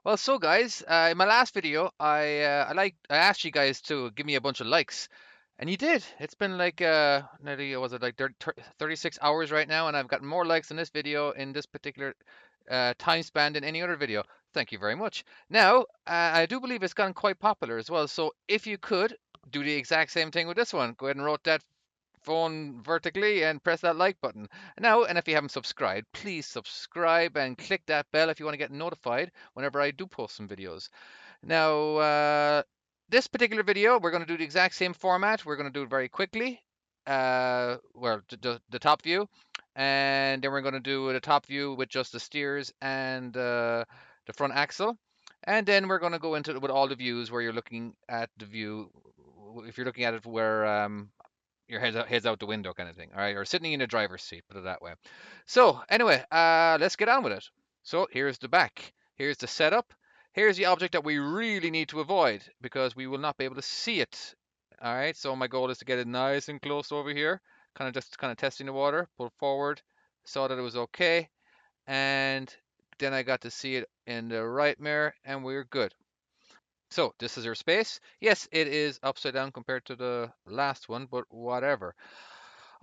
Well, so guys, in my last video, I asked you guys to give me a bunch of likes, and you did. It's been like nearly was it like 36 hours right now, and I've gotten more likes in this video in this particular time span than any other video. Thank you very much. Now, I do believe it's gotten quite popular as well. So if you could do the exact same thing with this one, go ahead and rotate that phone vertically and press that like button. Now, and if you haven't subscribed, please subscribe and click that bell if you want to get notified whenever I do post some videos. Now, this particular video, we're going to do the exact same format. We're going to do it very quickly. Well, the top view, and then we're going to do the top view with just the steers and the front axle. And then we're going to go into it with all the views where you're looking at the view. If you're looking at it where your head's out the window kind of thing, all right, or sitting in the driver's seat, put it that way. So anyway, let's get on with it. So here's the back. Here's the setup. Here's the object that we really need to avoid because we will not be able to see it. All right, so my goal is to get it nice and close over here, kind of testing the water, pull forward, saw that it was okay, and then I got to see it in the right mirror, and we're good. So this is your space. Yes, it is upside down compared to the last one, but whatever.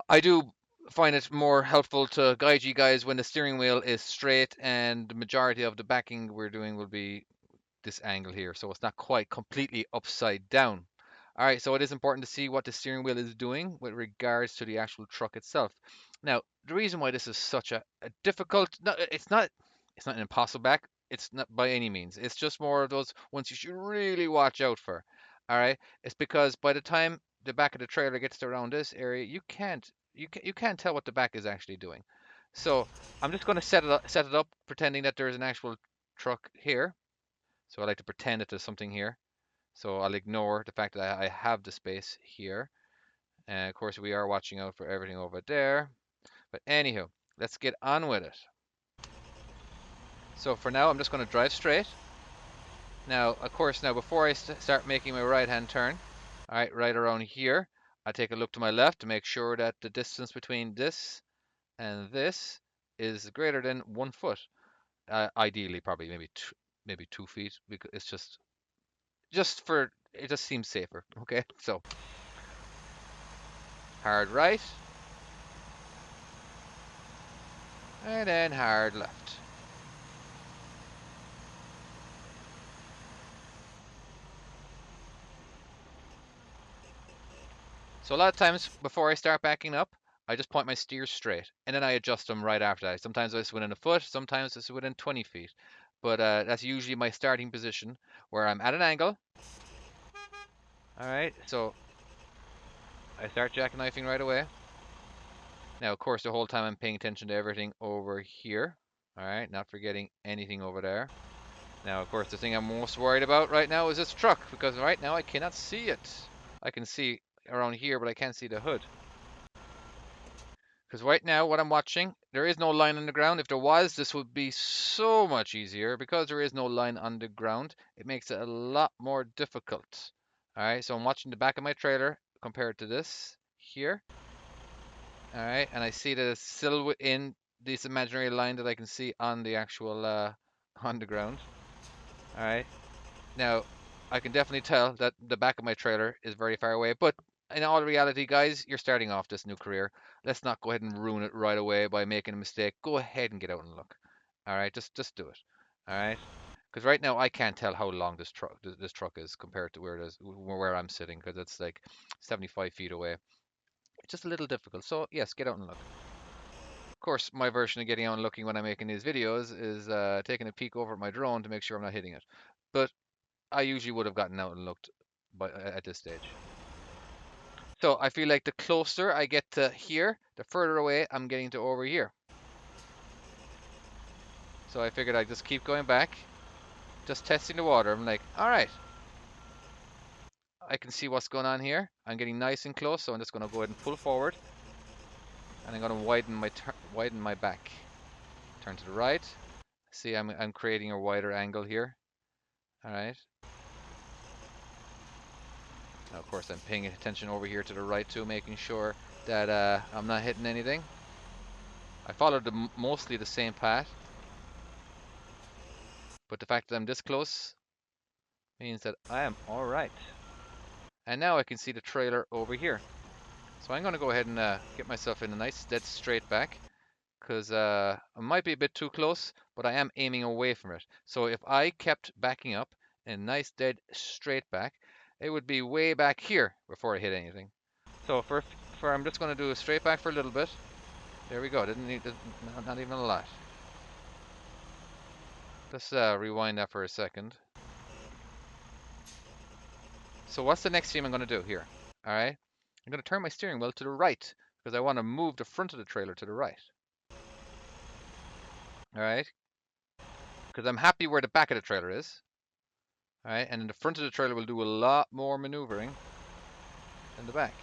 I do find it more helpful to guide you guys when the steering wheel is straight and the majority of the backing we're doing will be this angle here. So it's not quite completely upside down. All right, so it is important to see what the steering wheel is doing with regards to the actual truck itself. Now, the reason why this is such a difficult, no, it's not an impossible back. It's not by any means. It's just more of those ones you should really watch out for. All right, it's because by the time the back of the trailer gets to around this area, you can't tell what the back is actually doing. So I'm just going to set it up, pretending that there's an actual truck here. So I like to pretend that there's something here. So I'll ignore the fact that I have the space here. And of course, we are watching out for everything over there. But anywho, let's get on with it. So for now, I'm just going to drive straight. Now, of course, now before I start making my right-hand turn, all right, right around here, I take a look to my left to make sure that the distance between this and this is greater than 1 foot. Ideally, probably maybe 2 feet because it's just for it just seems safer. Okay, so hard right and then hard left. So a lot of times before I start backing up, I just point my steers straight and then I adjust them right after that. Sometimes it's within a foot, sometimes it's within 20 feet. But that's usually my starting position where I'm at an angle. All right, so I start jackknifing right away. Now, of course, the whole time I'm paying attention to everything over here. All right, not forgetting anything over there. Now, of course, the thing I'm most worried about right now is this truck because right now I cannot see it. I can see around here, but I can't see the hood. Because right now, what I'm watching, there is no line on the ground. If there was, this would be so much easier. Because there is no line on the ground, it makes it a lot more difficult. All right, so I'm watching the back of my trailer compared to this here. All right, and I see that it's still within this imaginary line that I can see on the actual on the ground. All right, now I can definitely tell that the back of my trailer is very far away, but in all reality, guys, you're starting off this new career. Let's not go ahead and ruin it right away by making a mistake. Go ahead and get out and look. All right, just do it. All right, because right now I can't tell how long this truck is compared to where it is where I'm sitting because it's like 75 feet away. It's just a little difficult. So yes, get out and look. Of course, my version of getting out and looking when I'm making these videos is taking a peek over at my drone to make sure I'm not hitting it. But I usually would have gotten out and looked at this stage. So I feel like the closer I get to here, the further away I'm getting to over here. So I figured I'd just keep going back, just testing the water. I'm like, all right, I can see what's going on here. I'm getting nice and close, so I'm just going to go ahead and pull forward, and I'm going to widen my back. Turn to the right. See, I'm creating a wider angle here. All right. Now, of course, I'm paying attention over here to the right too, making sure that I'm not hitting anything. I followed mostly the same path. But the fact that I'm this close means that I am all right. And now I can see the trailer over here. So I'm going to go ahead and get myself in a nice dead straight back, because I might be a bit too close, but I am aiming away from it. So if I kept backing up in a nice dead straight back, it would be way back here before I hit anything. So for I'm just going to do a straight back for a little bit. There we go. Didn't need not even a lot. Let's rewind that for a second. So what's the next thing I'm going to do here? All right, I'm going to turn my steering wheel to the right because I want to move the front of the trailer to the right. All right, because I'm happy where the back of the trailer is. All right, and in the front of the trailer will do a lot more maneuvering than the back.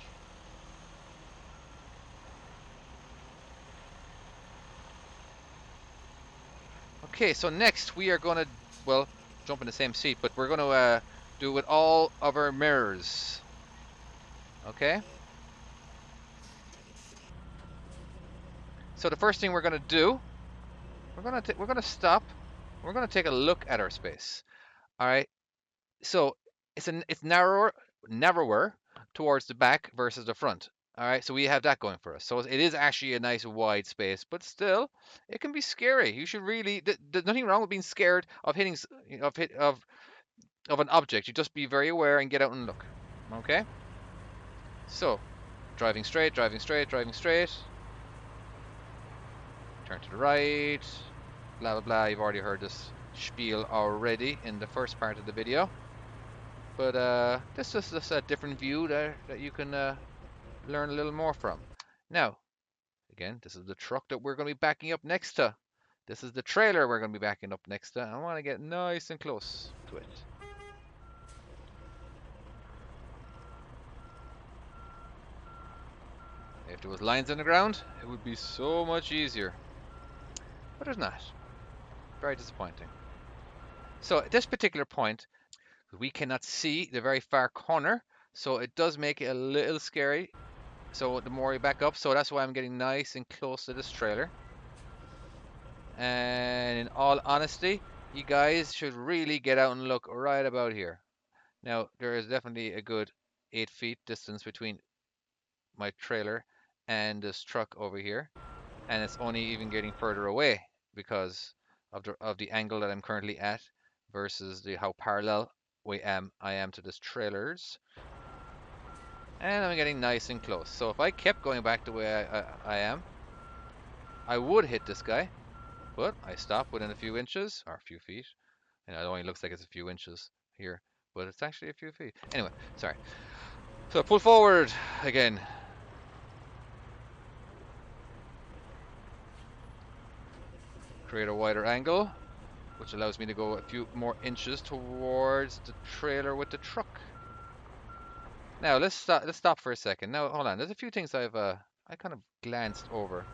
Okay, so next we are going to, well, jump in the same seat, but we're going to do it with all of our mirrors. Okay? So the first thing we're going to do, we're going to stop. We're going to take a look at our space. All right? So it's narrower towards the back versus the front. All right, so we have that going for us. So it is actually a nice wide space, but still, it can be scary. You should really. There's nothing wrong with being scared of hitting of an object. You just be very aware and get out and look. Okay. So, driving straight, driving straight, driving straight. Turn to the right. Blah blah blah. You've already heard this spiel already in the first part of the video. But this is just a different view that you can learn a little more from. Now, again, this is the truck that we're going to be backing up next to. This is the trailer we're going to be backing up next to. I want to get nice and close to it. If there was lines on the ground, it would be so much easier. But there's not. Very disappointing. So at this particular point, we cannot see the very far corner, so it does make it a little scary. So the more you back up, so that's why I'm getting nice and close to this trailer. And in all honesty, you guys should really get out and look right about here. Now, there is definitely a good 8 feet distance between my trailer and this truck over here, and it's only even getting further away because of the angle that I'm currently at versus how parallel I am to this trailer's. And I'm getting nice and close. So if I kept going back the way I am, I would hit this guy, but I stop within a few inches, or a few feet. And it only looks like it's a few inches here, but it's actually a few feet. Anyway, sorry. So I pull forward again. Create a wider angle, which allows me to go a few more inches towards the trailer with the truck. Now let's stop for a second. Now hold on. There's a few things I kind of glanced over.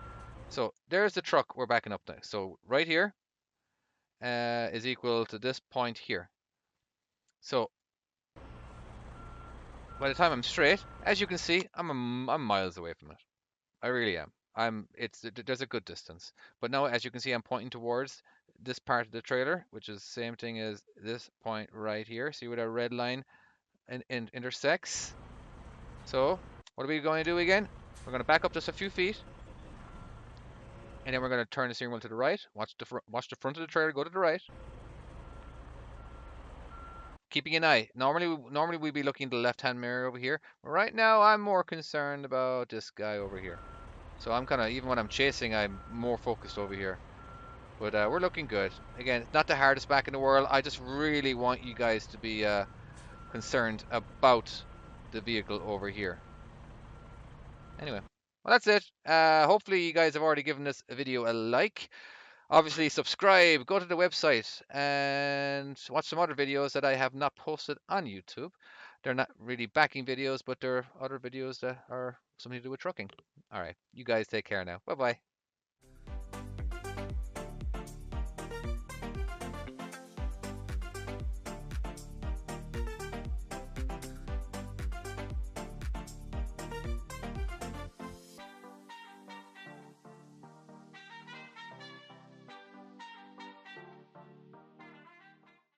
So there's the truck we're backing up next. So right here is equal to this point here. So by the time I'm straight, as you can see, I'm miles away from it. I really am. There's a good distance. But now, as you can see, I'm pointing towards this part of the trailer, which is the same thing as this point right here. See where that red line intersects? So what are we going to do again? We're going to back up just a few feet, and then we're going to turn the steering wheel to the right. Watch the front of the trailer go to the right. Keeping an eye. Normally we'd be looking at the left-hand mirror over here. But right now, I'm more concerned about this guy over here. So I'm kind of, even when I'm chasing, I'm more focused over here. But we're looking good. Again, it's not the hardest back in the world. I just really want you guys to be concerned about the vehicle over here. Anyway, well, that's it. Hopefully you guys have already given this video a like. Obviously, subscribe, go to the website, and watch some other videos that I have not posted on YouTube. They're not really backing videos, but they're other videos that are something to do with trucking. All right, you guys take care now. Bye-bye.